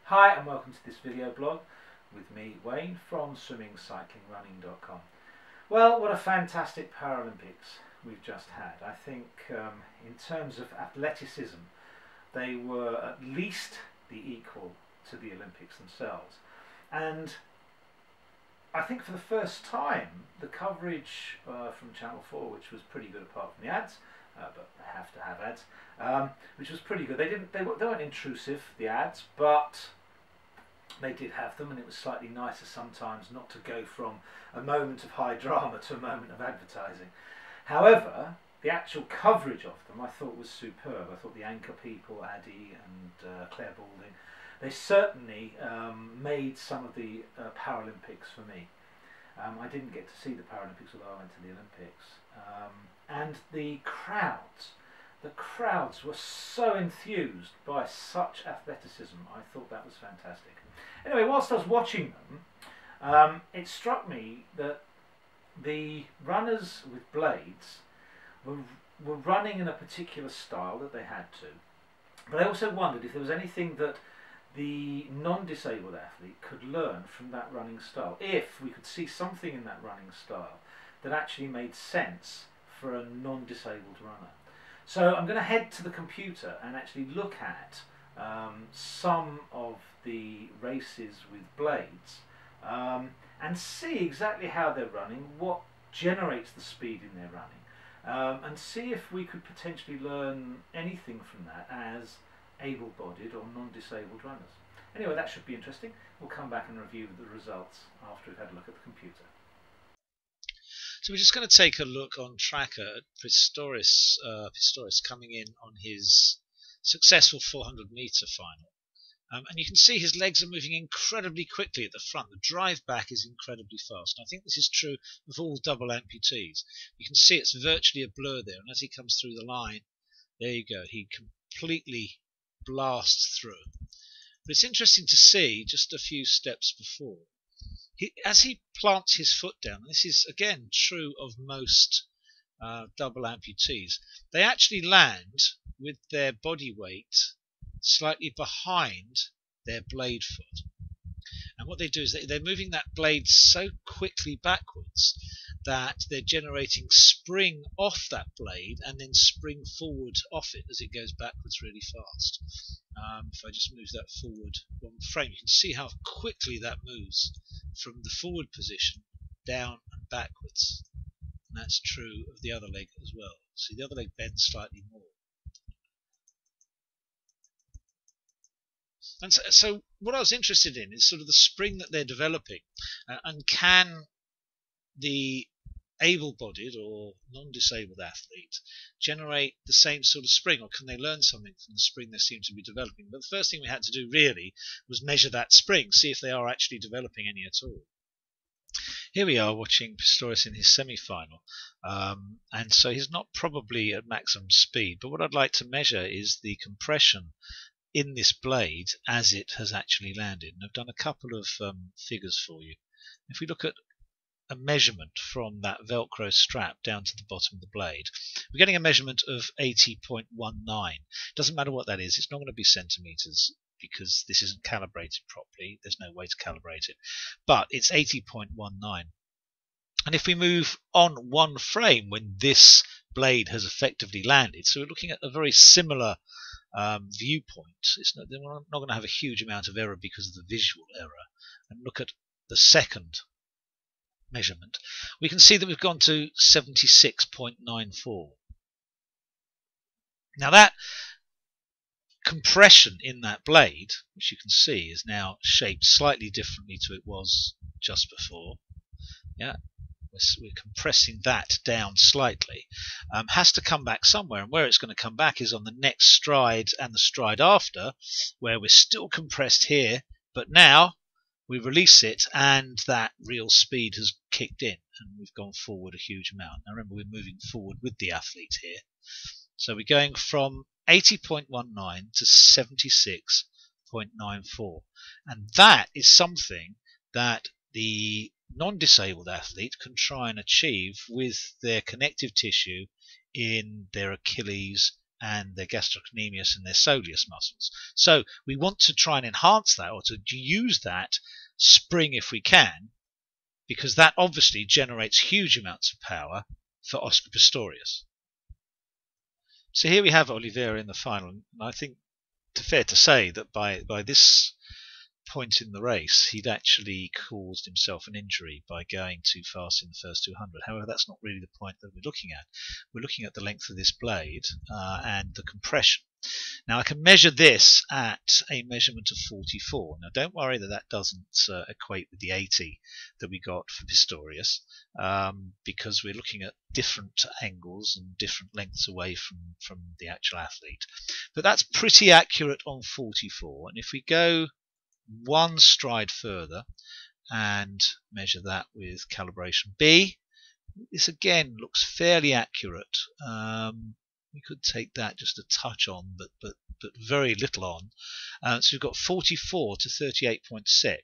Hi and welcome to this video blog with me, Wayne, from swimmingcyclingrunning.com. Well, what a fantastic Paralympics we've just had. I think in terms of athleticism, they were at least the equal to the Olympics themselves. And I think for the first time, the coverage from Channel 4, which was pretty good apart from the ads, but they have to have ads, which was pretty good. They weren't intrusive, the ads, but they did have them, and it was slightly nicer sometimes not to go from a moment of high drama to a moment of advertising. However, the actual coverage of them I thought was superb. I thought the anchor people, Addy and Claire Balding, they certainly made some of the Paralympics for me. I didn't get to see the Paralympics, although I went to the Olympics. And the crowds were so enthused by such athleticism. I thought that was fantastic. Anyway, whilst I was watching them, it struck me that the runners with blades were running in a particular style that they had to. But I also wondered if there was anything that the non-disabled athlete could learn from that running style. If we could see something in that running style that actually made sense for a non-disabled runner. So I'm going to head to the computer and actually look at some of the races with blades and see exactly how they're running, what generates the speed in their running, and see if we could potentially learn anything from that as able-bodied or non-disabled runners. Anyway, that should be interesting. We'll come back and review the results after we've had a look at the computer. So we're just going to take a look on tracker at Pistorius coming in on his successful 400-metre final. And you can see his legs are moving incredibly quickly at the front. The drive back is incredibly fast. And I think this is true of all double amputees. You can see it's virtually a blur there. And as he comes through the line, there you go, he completely blasts through. But it's interesting to see just a few steps before, as he plants his foot down, and this is again true of most double amputees, they actually land with their body weight slightly behind their blade foot. And what they do is they're moving that blade so quickly backwards that they're generating spring off that blade and then spring forward off it as it goes backwards really fast. If I just move that forward one frame, you can see how quickly that moves from the forward position down and backwards. And that's true of the other leg as well. See, the other leg bends slightly more. And so what I was interested in is sort of the spring that they're developing, and can the able-bodied or non-disabled athlete generate the same sort of spring, or can they learn something from the spring they seem to be developing? But the first thing we had to do really was measure that spring, see if they are actually developing any at all. Here we are watching Pistorius in his semi-final, and so he's not probably at maximum speed, but what I'd like to measure is the compression in this blade as it has actually landed. And I've done a couple of figures for you. If we look at a measurement from that Velcro strap down to the bottom of the blade, we're getting a measurement of 80.19. Doesn't matter what that is, it's not going to be centimeters because this isn't calibrated properly. There's no way to calibrate it, but it's 80.19. And if we move on one frame when this blade has effectively landed, so we're looking at a very similar viewpoint. We're not going to have a huge amount of error because of the visual error. And look at the second measurement. We can see that we've gone to 76.94. Now that compression in that blade, which you can see is now shaped slightly differently to it was just before. Yeah. We're compressing that down slightly, has to come back somewhere, and where it's going to come back is on the next stride and the stride after, where we're still compressed here, but now we release it and that real speed has kicked in and we've gone forward a huge amount. Now remember, we're moving forward with the athlete here, so we're going from 80.19 to 76.94, and that is something that the non-disabled athlete can try and achieve with their connective tissue in their Achilles and their gastrocnemius and their soleus muscles. So we want to try and enhance that, or to use that spring if we can, because that obviously generates huge amounts of power for Oscar Pistorius. So here we have Oliveira in the final, and I think it's fair to say that by this point in the race, he'd actually caused himself an injury by going too fast in the first 200. However, that's not really the point that we're looking at. We're looking at the length of this blade and the compression. Now I can measure this at a measurement of 44. Now don't worry that that doesn't equate with the 80 that we got for Pistorius, because we're looking at different angles and different lengths away from the actual athlete. But that's pretty accurate on 44. And if we go one stride further and measure that with calibration B, this again looks fairly accurate. We could take that just a touch on, but very little on. So we've got 44 to 38.6.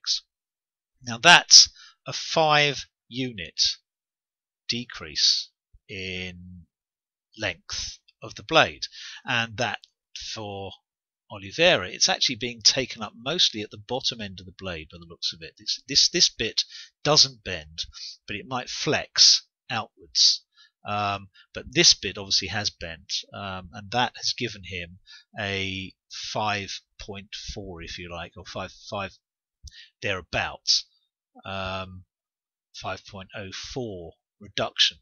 Now that's a 5-unit decrease in length of the blade, and that for Oliveira, it's actually being taken up mostly at the bottom end of the blade by the looks of it. This bit doesn't bend, but it might flex outwards. But this bit obviously has bent, and that has given him a 5.4, if you like, or 5 thereabouts, 5.04 reduction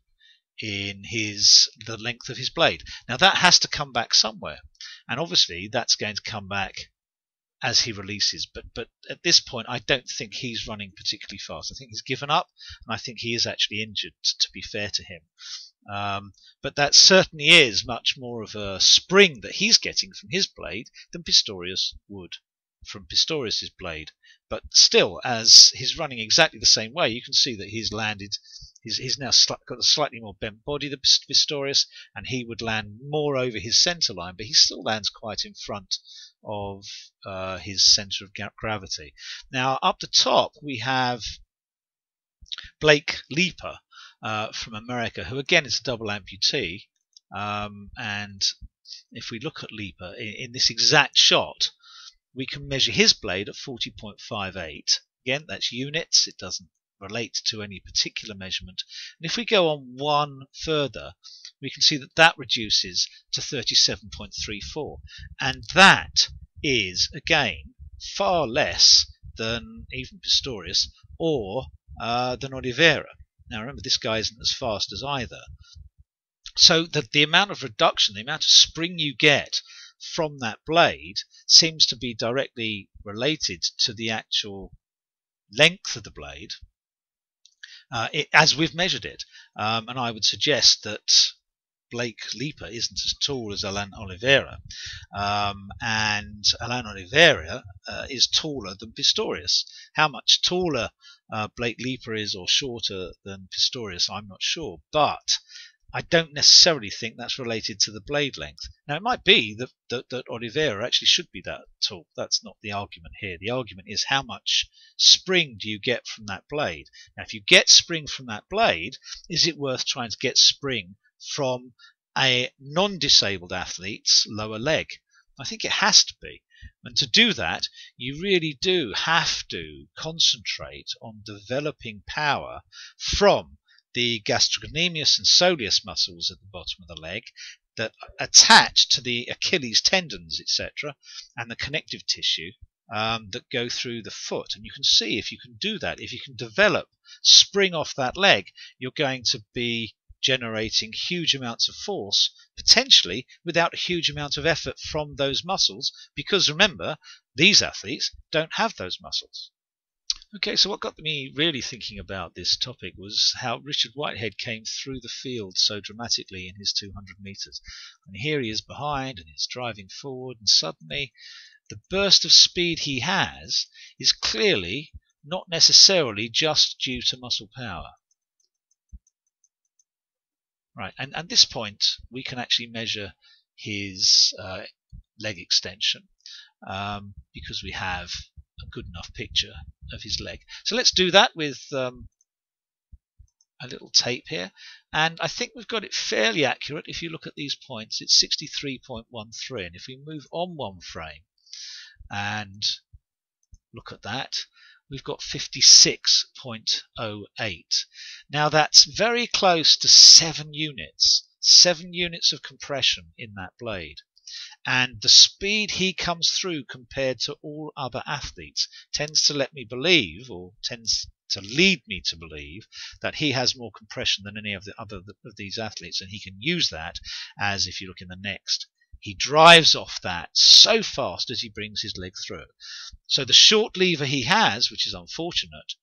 in the length of his blade. Now that has to come back somewhere, and obviously that's going to come back as he releases, but at this point I don't think he's running particularly fast. I think he's given up, and I think he is actually injured, to be fair to him. But that certainly is much more of a spring that he's getting from his blade than Pistorius would from Pistorius's blade. But still, as he's running exactly the same way, you can see that he's landed. He's now got a slightly more bent body than Pistorius, and he would land more over his centre line, but he still lands quite in front of his centre of gravity. Now, up the top, we have Blake Leaper from America, who again is a double amputee. And if we look at Leaper in this exact shot, we can measure his blade at 40.58. Again, that's units. It doesn't relate to any particular measurement. And if we go on one further, we can see that that reduces to 37.34. And that is, again, far less than even Pistorius or than Oliveira. Now remember, this guy isn't as fast as either. So the amount of reduction, the amount of spring you get from that blade seems to be directly related to the actual length of the blade as we've measured it. And I would suggest that Blake Leaper isn't as tall as Alain Oliveira, and Alain Oliveira is taller than Pistorius. How much taller Blake Leaper is or shorter than Pistorius, I'm not sure, but I don't necessarily think that's related to the blade length. Now, it might be that Oliveira actually should be that tall. That's not the argument here. The argument is how much spring do you get from that blade? Now, if you get spring from that blade, is it worth trying to get spring from a non-disabled athlete's lower leg? I think it has to be. And to do that, you really do have to concentrate on developing power from the gastrocnemius and soleus muscles at the bottom of the leg that attach to the Achilles tendons, etc., and the connective tissue that go through the foot. And you can see, if you can do that, if you can develop spring off that leg, you're going to be generating huge amounts of force, potentially without a huge amount of effort from those muscles, because remember, these athletes don't have those muscles. Okay, so what got me really thinking about this topic was how Richard Whitehead came through the field so dramatically in his 200 metres. And here he is behind, and he's driving forward, and suddenly the burst of speed he has is clearly not necessarily just due to muscle power. Right, and at this point we can actually measure his leg extension because we have a good enough picture of his leg. So let's do that with a little tape here, and I think we've got it fairly accurate. If you look at these points, it's 63.13, and if we move on one frame and look at that, we've got 56.08. Now that's very close to 7 units. 7 units of compression in that blade. And the speed he comes through compared to all other athletes tends to let me believe, or tends to lead me to believe, that he has more compression than any of the other of these athletes, and he can use that as, if you look in the next, he drives off that so fast as he brings his leg through it. So the short lever he has, which is unfortunate,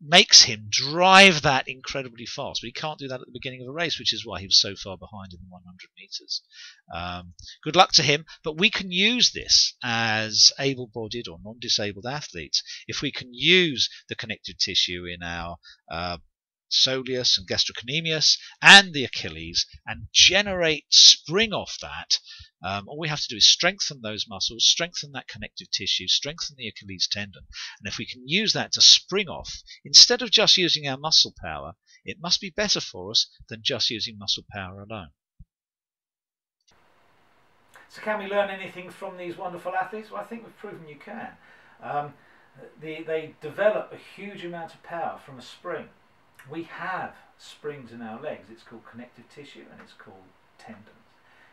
makes him drive that incredibly fast. But he can't do that at the beginning of a race, which is why he was so far behind in the 100 meters. Good luck to him, but we can use this as able-bodied or non-disabled athletes. If we can use the connective tissue in our soleus and gastrocnemius and the Achilles and generate spring off that, all we have to do is strengthen those muscles, strengthen that connective tissue, strengthen the Achilles tendon, and if we can use that to spring off, instead of just using our muscle power, it must be better for us than just using muscle power alone. So can we learn anything from these wonderful athletes? Well, I think we've proven you can. They develop a huge amount of power from a spring. We have springs in our legs. It's called connective tissue and it's called tendons.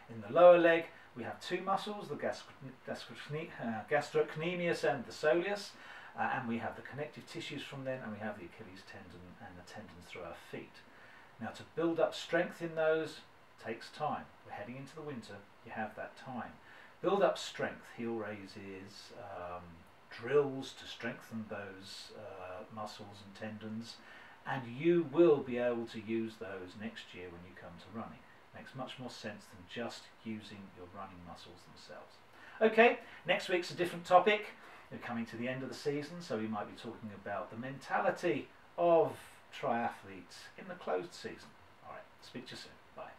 In the lower leg we have 2 muscles, the gastrocnemius and the soleus, and we have the connective tissues from then, and we have the Achilles tendon and the tendons through our feet. Now to build up strength in those takes time. We're heading into the winter, you have that time. Build up strength. Heel raises, drills to strengthen those muscles and tendons, and you will be able to use those next year when you come to running. Makes much more sense than just using your running muscles themselves. Okay, next week's a different topic. We're coming to the end of the season, so we might be talking about the mentality of triathletes in the closed season. Alright, speak to you soon. Bye.